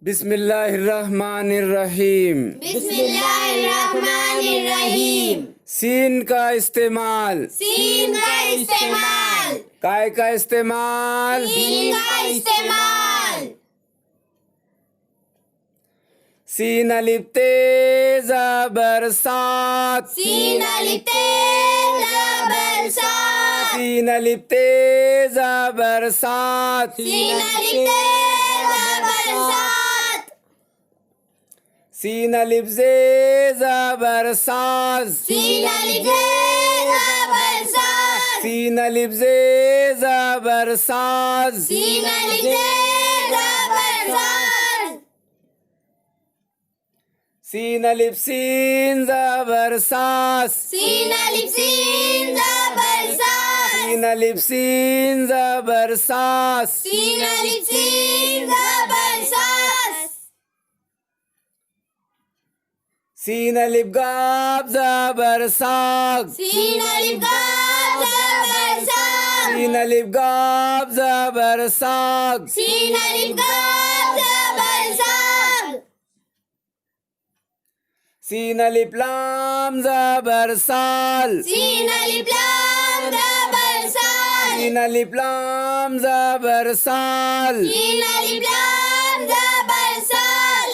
बिस्मिल्लाहिर्रहमानिर्रहीम। बिस्मिल्लाहिर्रहमानिर्रहीम। सीन का इस्तेमाल। सीन का इस्तेमाल। काय का इस्तेमाल। सीन का इस्तेमाल। सीन अलिफ तेजा बरसात। सीन अलिफ तेजा बरसात। सीन अलिफ तेजा बरसात। सीन अलिफ तेजा बरसात। सीन अलिफ जेजा बरसात। सीन अलिफ तेजा बरसात। सीन अलिफ जेजा बरसात। सीन अलिफ तेजा बरसात। सीन अलिफ सीन जा बरसात। सीन अलिफ सीन जा बरसात। सीन अलिफ सीन जा बरसात। सीन अलिफ सीन जा बरसात। सीन अलिफ गाब जा बरसात। सीन अलिफ गाब जा बरसात। सीन अलिफ गाब जा बरसात। सीन अलिफ गाब जा बरसात। सीन अलिफ लाम जा बरसात। सीन अलिफ लाम जा बरसात। सीन अलिफ लाम जा बरसात। सीन अलिफ लाम जा बरसात।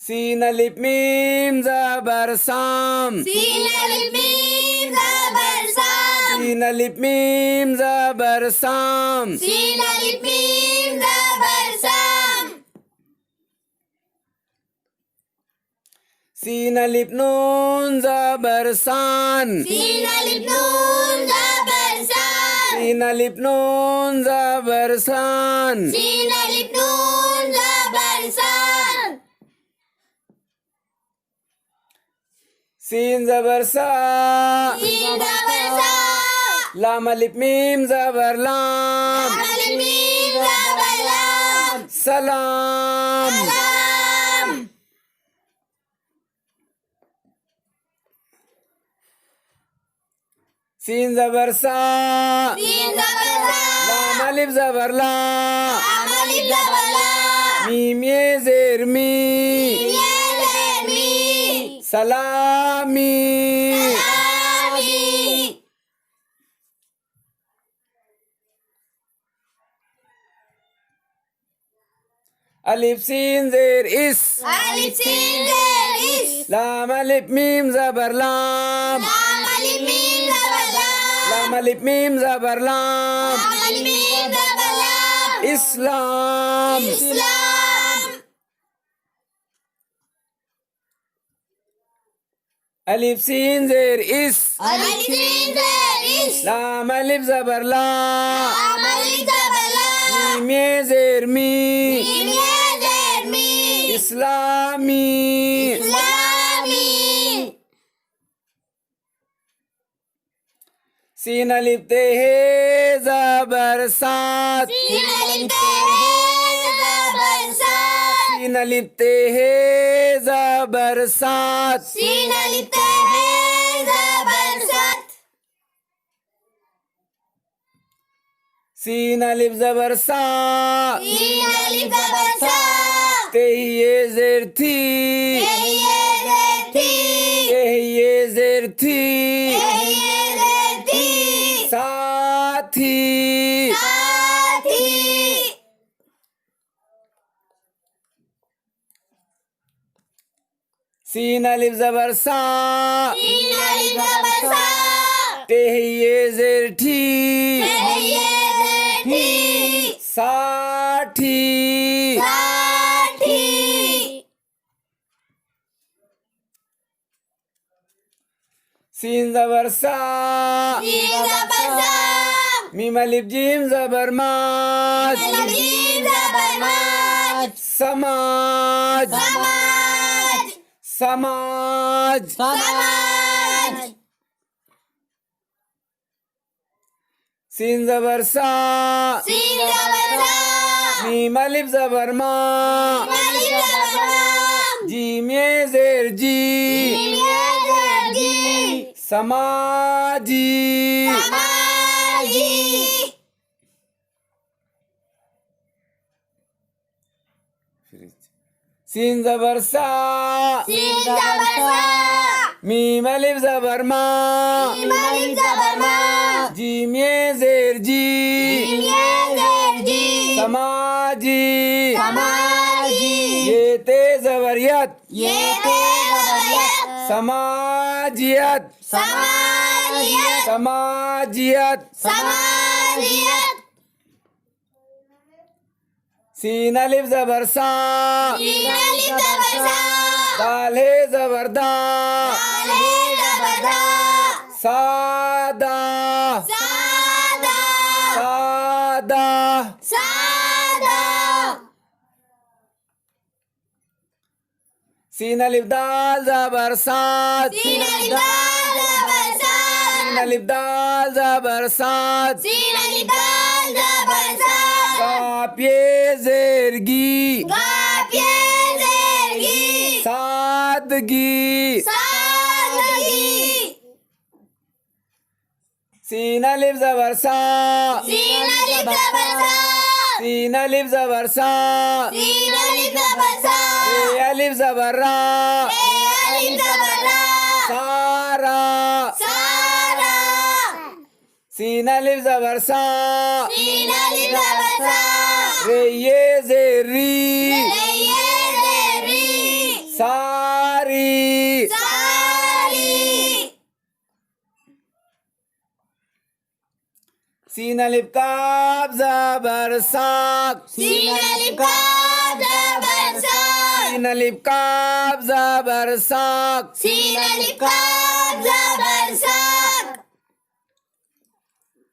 सीन अलिफ मीम जा बरसाम। सीन अलिफ मीम जा बरसात। सीन अलिफ मीम जा बरसाम। सीन अलिफ मीम जा बरसात। सीन अलिफ नून जा बरसान। सीन अलिफ नून जा बरसात। सीन अलिफ नून जा बरसान। सीन अलिफ नून जा बरसात। सीन जबर सा। सीन जबर सा। लाम अलिफ मीम जबर लाम। लाम अलिफ मीम जबर लाम। सलाम। सलाम। सीन जबर सा। सीन जबर सा। लाम अलिफ जबर ला। लाम अलिफ जबर ला। मीम ये जेर मी। मीम ये जेर मी। सलामी। सलामी। अलिफ सीन जेर इस। अलिफ सीन जेर इस। लाम अलिफ मीम जबर लाम। लाम अलिफ मीम जबर लाम। लाम अलिफ मीम जबर लाम। लाम अलिफ मीम जबर लाम। इस्लाम। इस्लाम। अलिफ सीन जेर इस। अलिफ सीन जेर इस। लाम अलिफ जबर ला। लाम अलिफ जबर लाम। मीम ये जेर मी। मीम ये जेर मी। इस्लामी। इस्लामी। सीन अलिफ ते हे जबर सात। सीन अलिफ ते हे जबर सात। सीन अलिफ ते हे जबर सात। सीन अलिफ ते हे जबर सात। सीन अलिफ जबर सा। सीन अलिफ जबर सा। ते ये जेर थी। ते ये जेर थी। ते ये जेर थी। ते ये जेर थी। साथी। साथी। सीन अलिफ जबर सा। सीन अलिफ जबर सा। ते ये जेर ठी। ते ये जेर थी। साठी। साठी। सीन जबर सा। सीन जबर सा। मीम अलिफ जीम जबर माज। अलिफ जीम जबर माज। समाज। समाज। समाज। समाज। सीन जबर सा। सीन जबर सा। मीम अलिफ जबर मा। अलिफ जबर मा। जीम ये जेर जी। जीम ये जेर जी। समाजी। समाजी। सीन जबर सा सीन जबर सा मीम अलिफ जबर मा मीम अलिफ जबर मा जीम ये जेर जी जीम ये जेर जी समाजी समाजी ये ते जबरियत ये ते जबरियत समाजियत समाजियत समाजियत समाजियत सीन अलिफ जबर सा सीन अलिफ जबर सा दाल है जबरदा दाल है जबरदा सादा सादा सादा सादा सीन अलिफ दाल जबर सात सीन अलिफ दाल जबर सा सीन अलिफ दाल जबर सात सीन अलिफ दाल जबर सा काफ ये जेरगी गाफ ये जेरगी सादगी सादगी सीन अलिफ जबर सा सीन अलिफ जबर सा सीन अलिफ जबर सा सीन अलिफ जबर सा रे अलिफ जबर रा रे अलिफ जबर रा सारा सारा सीन अलिफ जबर सा सीन अलिफ जबर सा रे ये जेरी रे ये जेरी सारी सारी सीन अलिफ काफ जबर साक सीन अलिफ काफ जबर सा सीन अलिफ काफ जबर साक सीन अलिफ काफ जबर सा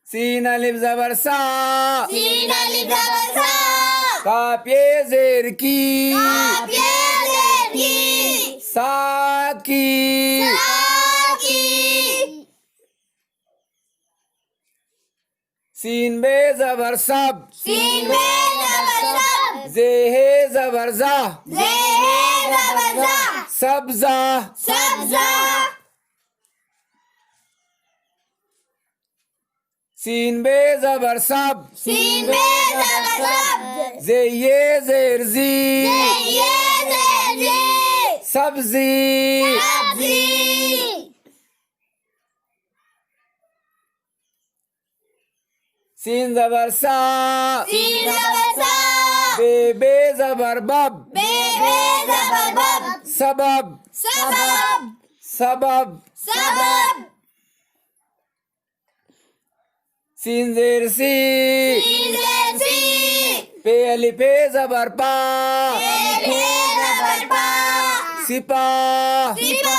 सीन अलिफ जबर सा सीन अलिफ जबर सा काफ ये जेर की काफ ये जेरगी साकी साकी सीन बे जबर सब सीन में जबर सब जे है जबर जा जे है जबर जा सब्जा सब्जा सीन बे जबर सब सीन में जबर सब जे ये जेर जी जे ये जेरगी सब्जी सब्जी सीन जबर सा सीन जबर सा बे जबर बब बे जबर बब सबब सबब सबब सबब सीन जेर सी सीन जेरसी पे अली पे जबर पा पे जबर पा सिपा सिपा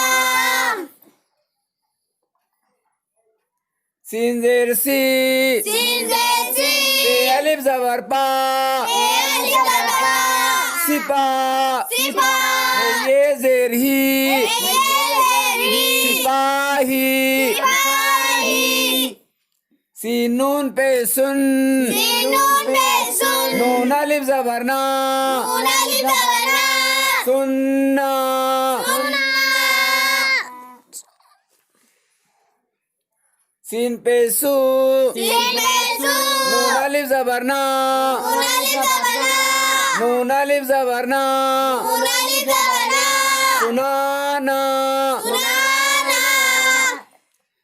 सीन जेर सी सीन जेरसी पे अलिफ जबर पा पे अलिफ जबर पा सिपा सिपा ये जेर ही ये जेरगी सिपाही सिपाही सीन नून पे सुन सीन नून पे सुन नून अलिफ जबर ना नून अलिफ जबर ना सुन्ना सुन्ना सीन पे सू सीन पे सू नून अलिफ जबर ना नून अलिफ जबर ना नून अलिफ जबर ना नून अलिफ जबर ना सुनाना सुनाना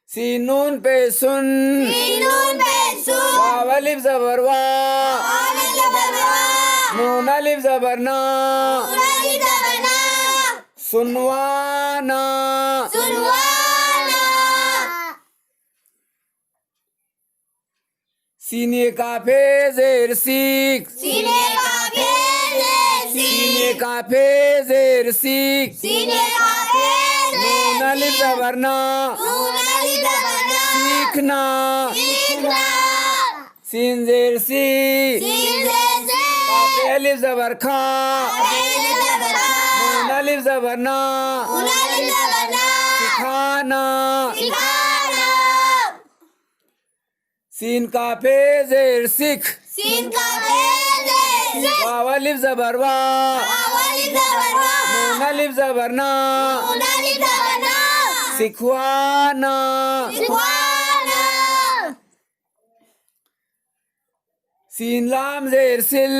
सीन नून पे सुन सीन नून पे सुन वाव अलिफ जबर वा वाव अलिफ जबर वा नून अलिफ जबर ना नून अलिफ जबर ना सुनवाना सुनवाना सीने काफे जेर सीख सीने का फेरे सीने काफे जेर सीख सीने का फेरे नून अलिफ जबर ना नून अलिफ जबर ना सीखना सीखना सीन जेर सी सीन जैसे काफे अलिफ जबर खा फेरे जबर ना नून अलिफ जबर ना नून अलिफ जबर ना सिखाना सिखाना सीन काफे जेर सिख सीन का फेरे वाव अलिफ जबर वा वाव अलिफ जबर वा नून अलिफ जबर ना नून अलिफ जबर ना सिखवाना सिखवाना सीन लाम जेर सिल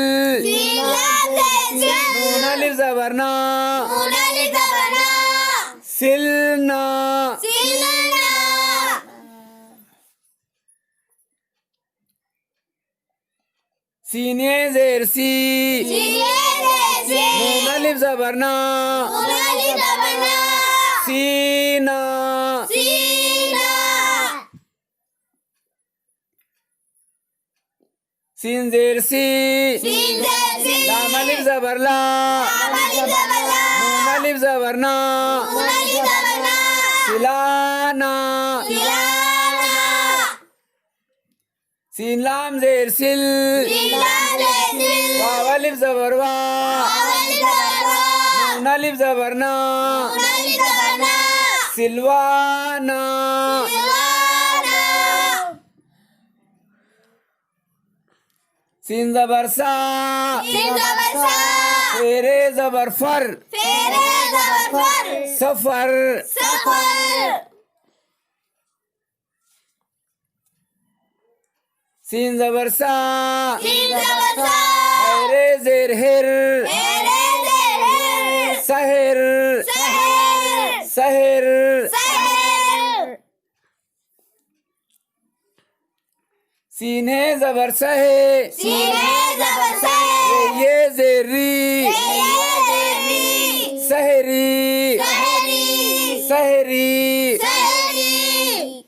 Sin lam zer sil. नून अलिफ जबर ना Nun alif zabar na. सिल ना Silna. सीन ये जेर सी Sin ye zer sil. नून अलिफ जबर ना Nun alif zabar na. सीना Sina. सीन जेर सी Sin zer sil. लाम अलिफ जबर ला Lam alif zabar la. नून अलिफ जबर ना Nun alif zabar na. सिलाना Silana. Scene लाम जेर सिल Sin lam zer sil. Wow अलिफ जबर वा Lam alif zabar wa. नून अलिफ जबर ना Nun alif zabar na. सिलवाना Silana. सीन जबर सा Sin zabar sa. फेरे जबर फर Fere zabar far. सफर Safar. सीन जबर सा Sin zabar sa. फेरे जेर हिर Fere zer her. सहर Seher. सहर Seher. सीन है जबर सहे Sine zabar seher. ये जेरी Ye zerri. सहरी Seheri. सहरी Seheri.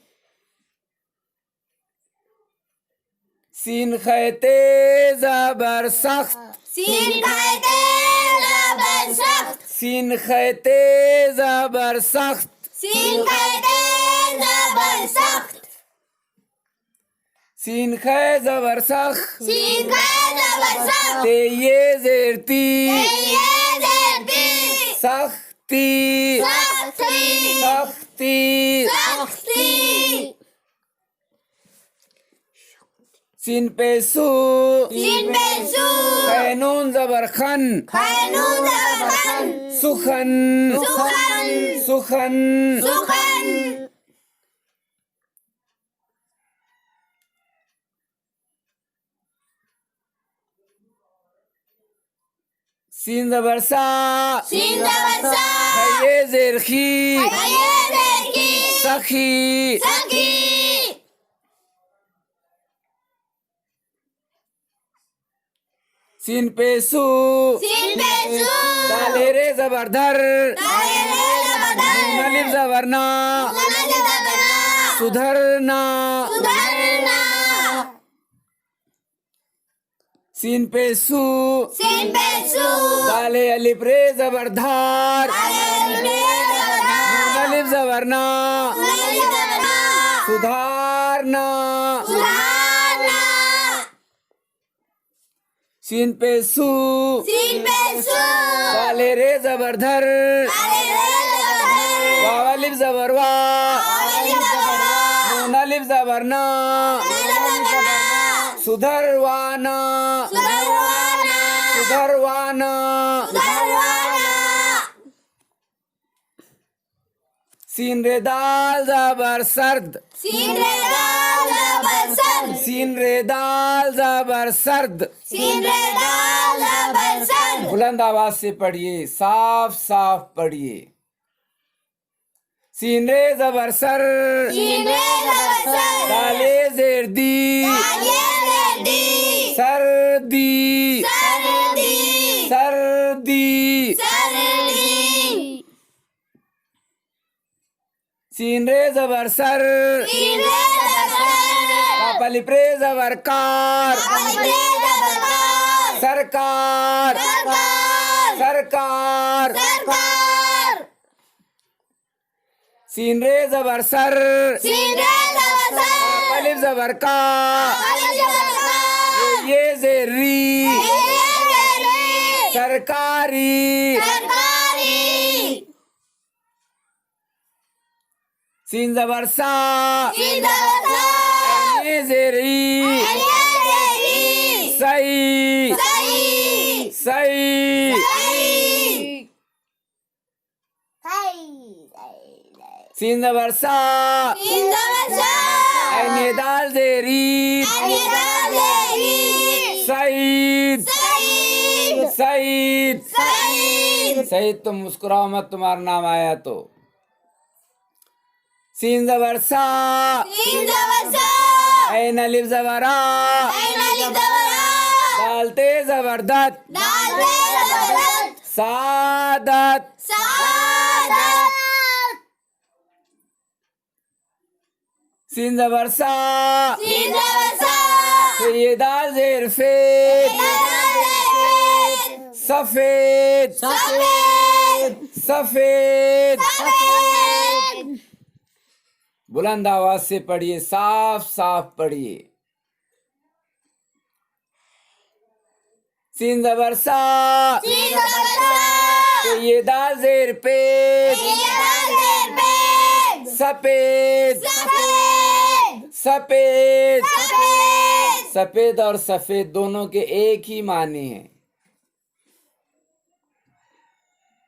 सीन खैते जबर सख्त Sin kayte zabar sakht. सीन खैते जबर सख्त Sin kayte zabar sakht. सीन खै जबर सख्त Sin kay zabar sakht. ते ये जेरती Ye zerti. सख्ती Sakhti. सख्ती Sakhti. सीन पे सू Sin besu. कैनून जबर खन Kainun zabar khan. सुखन Sukhan. सुखन Sukhan. सीन जबर सा Sin zabar sa. ये जेरखी Ye zerki. सखी Sakhi. सीन पे सू Sin besu. दाले रे जबरधर Daire zabadar. नून अलिफ जबरना Nun alif zabar na. सुधरना Sudharna. सीन पे सू Sin besu. दाले अलिफ रे जबरधार नून अलिफ जबरना सुधारना सीन पे सू दाले रे जबरधर वाव अलिफ जबरवा नून अलिफ जबरना सुधरवाना सुधरवाना सीन रे दाल जबर सर्द सीन रे दाल जबर सर्द बुलंद आवाज से पढ़िए साफ साफ पढ़िए सीन रे जबर सर दाले जेर दी सर्दी सर्दी सीन रे जबर सर पापली प्रे जबर कार सरकार सरकार सीन रे जबर सर पापली जबर का ये जेरी सरकारी सीन जबर सा ये जेरी सही सही सीन जबर सा ऐने दाल जेरी सईद सईद सईद सईद सईद तो मुस्कुराओ मत, तुम्हारा नाम आया तो। सीन जबर सा, सीन जबर सा, ऐन अलिफ जबर आ, ऐन अलिफ जबर आ, दालते जबरदत, दालते जबरदस्त, सादत। सादत। सीन जबर सा, सीन जबर सा, फिर ये दाल जेर फे, सफेद सफेद सफेद। सफेद। बुलंद आवाज से पढ़िए, साफ साफ पढ़िए। सीन जबर सा, सीन जबर सा, फिर ये दाल जेर पे, ये दाल जेर पे, सफेद सफेद सफेद। सफेद। सफेद और सफेद दोनों के एक ही माने हैं।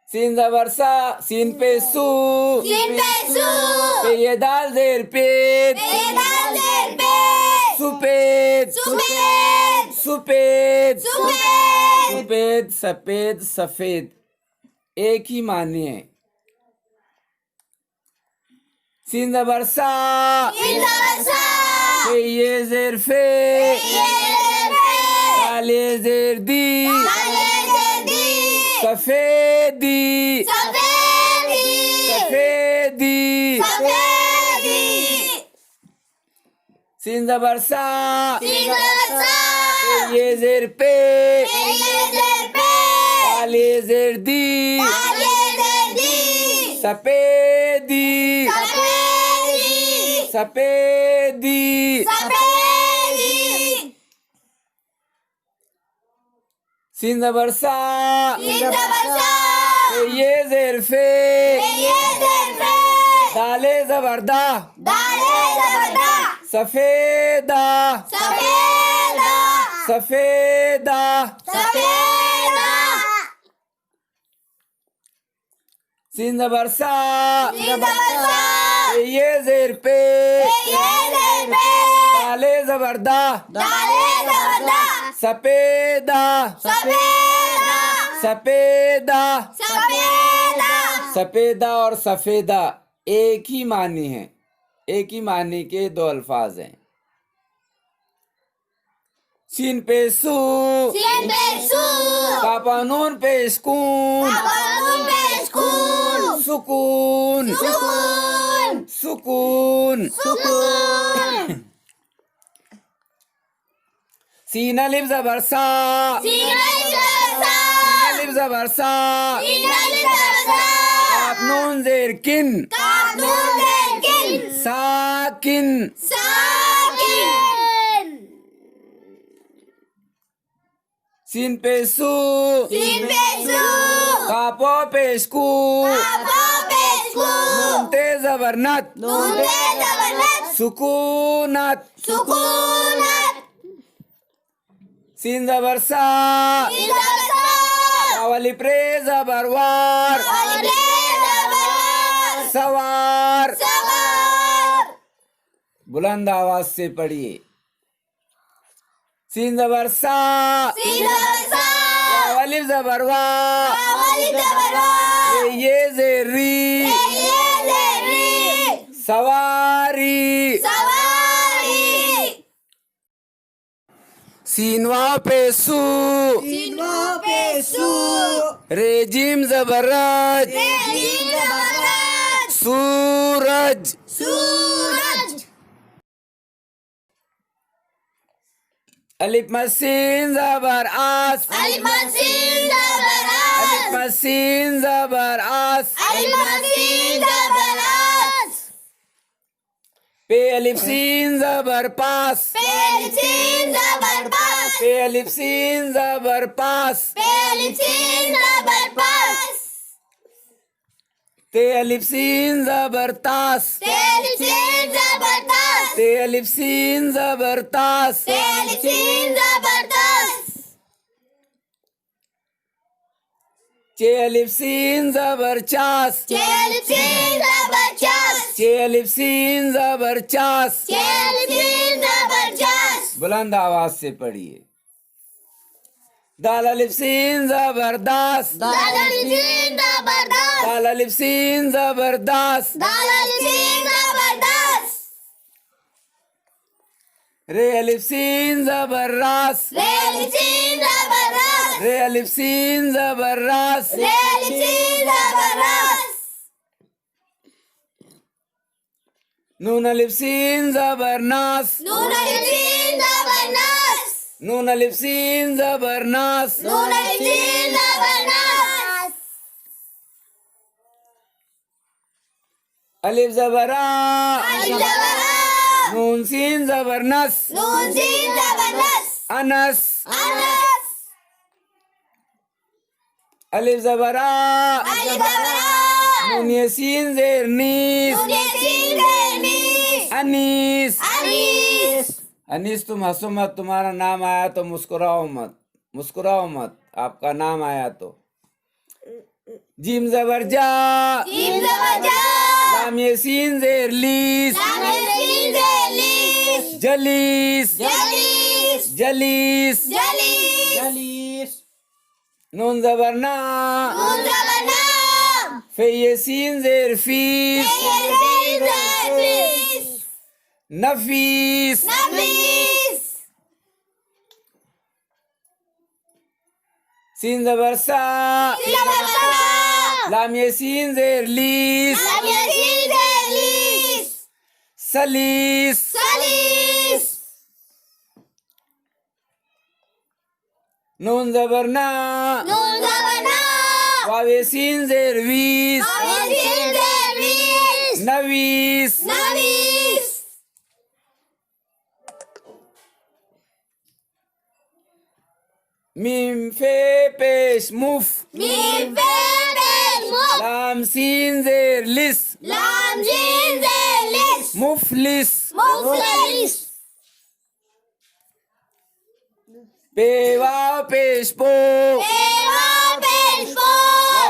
सीन जबर सा, सीन पे सू, सीन पे सू, पे ये दाल जेर पे, ये दाल जेर पे, सुपेद सुपेद सुपेद सुपेद। सुपेद सफेद सफेद एक ही माने हैं। सीन जबर सा, सीन जबर सा, पे ये जेर फे, ये जेर पे, काले जेर दी, काले जेर दी, सफेदी सफेदी सफेदी। सफेदी। सीन जबर सा, सीन जबर सा, पे ये जेर पे, ये जेर पे, काले जेर दी, काले जेर दी, सफेदी सफेदी सफेदी। सफेदी। सीन जबर सा, सीन जबर सा, पे ये जेर फे, ये जेर पे, दाले जबरदा, दाले जबरदा, सफेदा सफेदा सफेदा। सफेदा। सीन जबर सा, सीन जबर सा, पे ये जेर पे, ये जेर पे, दाले जबरदा, दाले जबरदा, सफेदा सफेदा सफेदा। सफेदा। सफेदा और सफेदा एक ही मानी है, एक ही मानी के दो अल्फाज हैं। सीन पे सू, सीन पे सू, कापानून पे स्कून, कानून पे स्कून, सुकून सुकून सुकून। सुकून। सीन अलिफ जबर सा, सीन अलिफ जबर सा, अलिफ जबर सा, सीन अलिफ जबर सा, काफ नून जेर किन, काफ नून जेर किन, साकिन। साकिन। सीन पे सू, सीन पे सू, कापो पे स्कू, काफो पे स्कून, नून ते जबरनत, नून पे जबरदस्त, सुकूनत। सुकूनत। सीन जबर सा, सीन जबर सा, वाली प्रे जबरवार, वाली पे जबर, सवार। सवार। बुलंद आवाज से पढ़िए। सीन जबर सा, सीन जबर सा, वाली जबरवा, वाली जबरवा, ये जेरी, ये जेरी, सवारी। सवारी। सीनवा पे सू, सीनो पे सू, रेजिम जबरज, रेजिम जबरदस्त, सूरज। सूरज। अलिफ मसीन जबर आस, अलिफ मसीन जबर अलिफ आस, मसीन जबर आस। अलिफ मसीन जबर आस, पे अलिफ सीन जबर पास, पे अलिफ सीन जबर पास, पे अलिफ सीन जबर पास, पे अलिफ सीन जबर पास, ते अलिफ सीन जबर तास, ते अलिफ सीन जबर तास, ते अलिफ सीन जबर तास। ते अलिफ सीन जबर तास, चे अलिफ सीन जबर चास, ते अलिफ सीन जबर चास, चे अलिफ सीन जबर चास। ते अलिफ सीन जबर चास। बुलंद आवाज से पढ़िए। दाल अलिफ सीन जबरदस्त दाल अलिफ सीन जबरदस्त दाल अलिफ सीन जबरदस्त दाल अलिफ सीन जबरदस्त रे अलिफ सीन जबरदस्त रे अलिफ सीन जबरदस्त रे अलिफ सीन जबरदस्त रे अलिफ सीन जबरदस्त नून अलिफ सीन जबरदस्त नून अलिफ सीन जबरदस्त नून अलिफ सीन जबरदस्त नून अलिफ सीन जबरदस्त अलिफ जबरा अलिफ जबरा नून सीन जबरदस्त नून सीन जबरदस्त अनस अनस अलिफ जबरा अलिफ जबरा नून ये सीन जेर नीस नून ये सीन जबरदस्त अनीस अनीस अनीस तुम हंसो मत, तुम्हारा नाम आया तो मुस्कुराओ मत, मुस्कुराओ मत, आपका नाम आया तो। जीम जबर जा जीम जबर जा लाम ये सीन जेर लीस लाम ये सीन जलीस जलीस जलीस जलीस जलीस जलीस नून जबर ना नून जबर ना फे ये सीन जेर फीस ये सीन जलीस नफीस नफीस सीन जबर सा जबर सा लाम ये सीन जेर लीस लाम ये सीन जलीस सलीस सलीस नून जबर ना नून जबर ना वाव ये सीन जेर वीस ये सीन जलीस नवीस नवीस मीम फे पेश मुफ मीम पे पेश मुफ लाम सीन जेर लिस लाम सीन जलीस मुफलिस मुफलिस पे वाव पेश पो पेवा पेश पो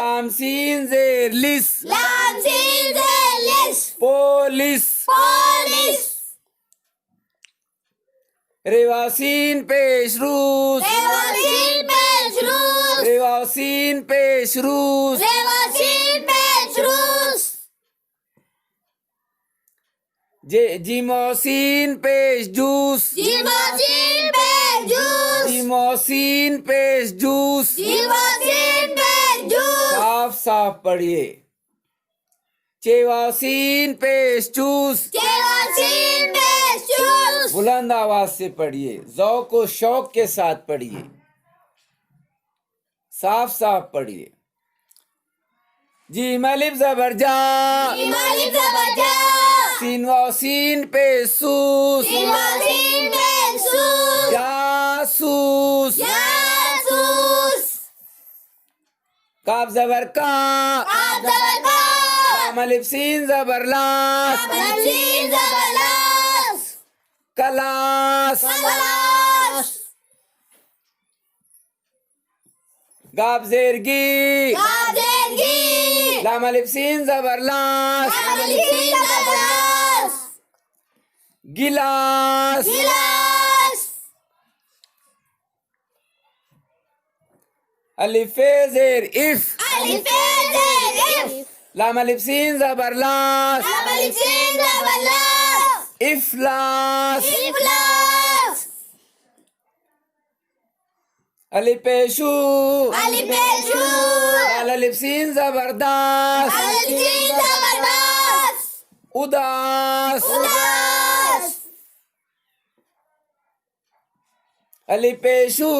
लाम सीन जेर लिस लाम सीन जलीस पोलिस पोलिस रेवासीन पेश रूस पेवा सीन पेश रूस रेवासीन पेश रूस पेवा सीन पेश रूस जीमोसीन पेश जूस जीवा सीन पेश जूस जीमोसीन पेश जूस जीवा सीन पेश जूस साफ साफ पढ़िए चेवासीन पेश चूस पेवा सीन पेश जूस बुलंद आवाज से पढ़िए, ज़ौक़ व शौक के साथ पढ़िए, साफ साफ पढ़िए। जीम अलिफ जबर जा जीम अलिफ जबर जा सीन व सीन पे सूस जीवा सीन पेश सूस जासूस जासूस काफ जबर का काफ जबर का लाम अलिफ सीन जबर लास लाम सीन जबर लास कलास कलास गाफ जेरगी काफ जेरगी लाम अलिफ सीन जबर लास लाम अलिफ सीन जबर लास गिलास गिलास अलिफ जेर इफ अलिफ जेर इफ लाम अलिफ सीन जबर लास लाम अलिफ सीन जबर लास इफलास इफलास अलिफ पेशू अलिफ पेशू लाल अलिफ सीन जबरदस्त अलिफ सीन जबर लास उदास उदास अलिफ पेशू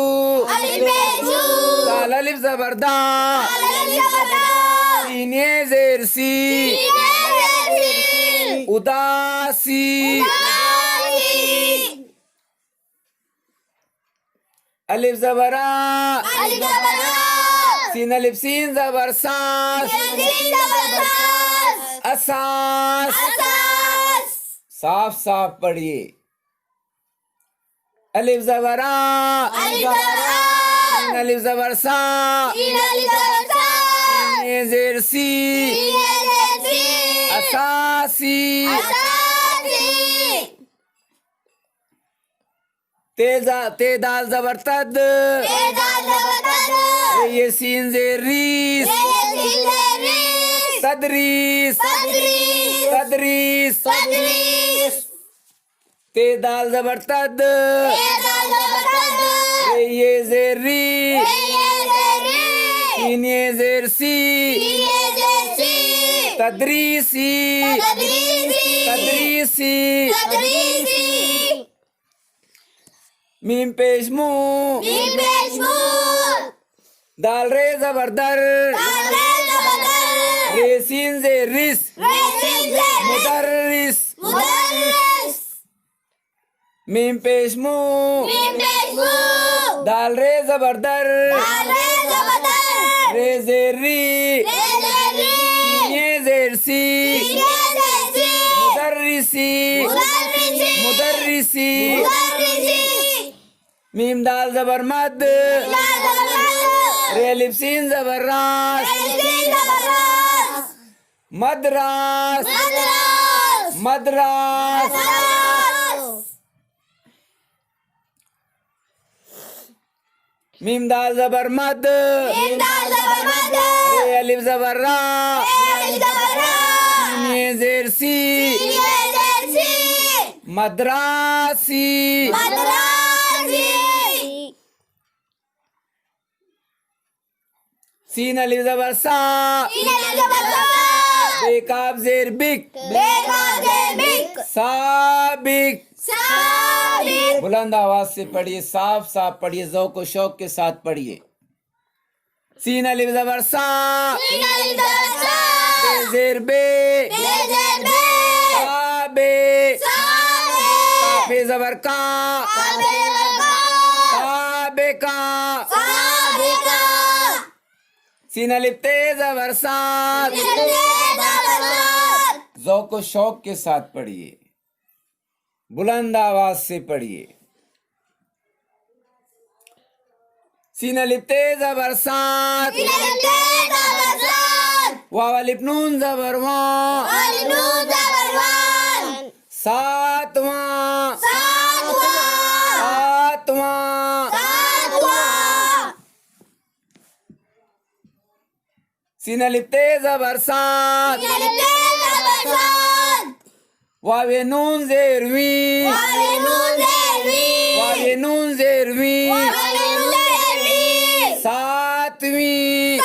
अलिफ पेशू लाल अलिफ जबरदस्त अलिफ जबर लास सीन ये जेर सी सीन उदासी अलिफ जबरा अलिफ जबर लास सीन अलिफ सीन जबर सास सीन जबर लास असास असास साफ साफ पढ़िए अलिफ जबरा अलिफ जबर आ सीन अलिफ जबर सा सीन अलिफ जबर सा ये जेर सी सीन सी असासी असासी ते दाल जबर तद ते दाल जबर सीन जेर रीस तदरीस तदरीस ते दाल जबर तद रे ये जेर री सीन ये जेर सी तदरीसी तदरीसी मीम पेश मुंह दाल रे जबरदर रे सीन से रिस मुदर्रिस मीम पेश मुंह दाल रे जबरदर रे जेरी ये जेरसी मुदर्रिसी मुदर्रिसी मीम दाल जबर मद रे अलिफ सीन जबर रास मदरास मदरास मीम दाल जबर मद रे अलिफ जबर रा ये जेर सी मदरासी सीन अलिफ जबर सा बेकाब जेर बिक साबिक बुलंद आवाज से पढ़िए, साफ साफ पढ़िए, ज़ौक़ व शौक के साथ पढ़िए। सीन अलिफ जबर सा जेर बे साबे काफे जबर का साबे का सीन अलिफ ते जबर सात ज़ौक़ व शौक के साथ पढ़िए, बुलंद आवाज से पढ़िए। सीन अलिफ ते जबर सात वाव अलिफ नून जबर वा सातवां सातवां सीन अलिफ ते जबर सात वावे नून जेरवी वावे नून जेरवी सातवीं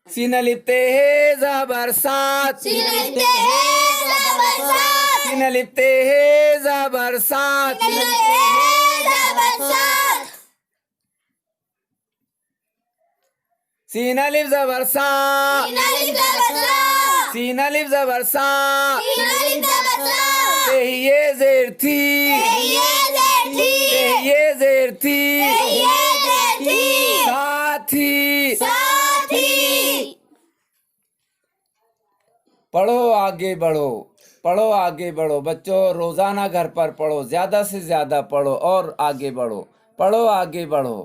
सीन अलिफ ते जबर सात सीन अलिफ ते जबर सात सीन अलिफ जबर सा सीन अलिफ जबर सा ये जेर थी ये जेर थी साथी पढ़ो आगे बढ़ो, पढ़ो आगे बढ़ो बच्चों, रोजाना घर पर पढ़ो, ज्यादा से ज्यादा पढ़ो और आगे बढ़ो, पढ़ो आगे बढ़ो।